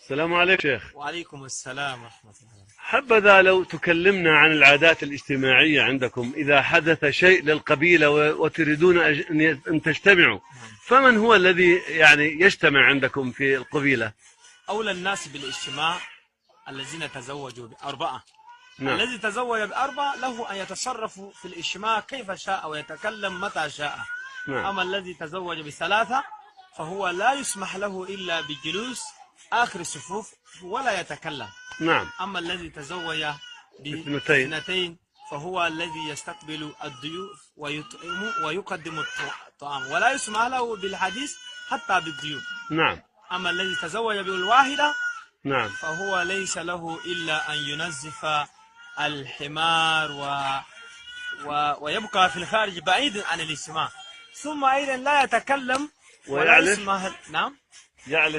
السلام عليكم شيخ. وعليكم السلام ورحمة الله. حبذا لو تكلمنا عن العادات الاجتماعية عندكم إذا حدث شيء للقبيلة وتريدون أن تجتمعوا، فمن هو الذي يعني يجتمع عندكم في القبيلة؟ أولى الناس بالاجتماع الذين تزوجوا بأربعة. نعم. الذي تزوج بأربعة له أن يتصرف في الاجتماع كيف شاء ويتكلم متى شاء. نعم. أما الذي تزوج بثلاثة فهو لا يسمح له إلا بالجلوس آخر الصفوف ولا يتكلم. نعم. أما الذي تزوج باثنتين باثنتين فهو الذي يستقبل الضيوف ويطعم ويقدم الطعام ولا يسمح له بالحديث حتى بالضيوف. نعم. أما الذي تزوج بالواحدة نعم. فهو ليس له إلا أن ينظف الحمار ويبقى في الخارج بعيد عن الاجتماع، ثم أيضا لا يتكلم ولا ويعلف. يسمح. نعم. يعلف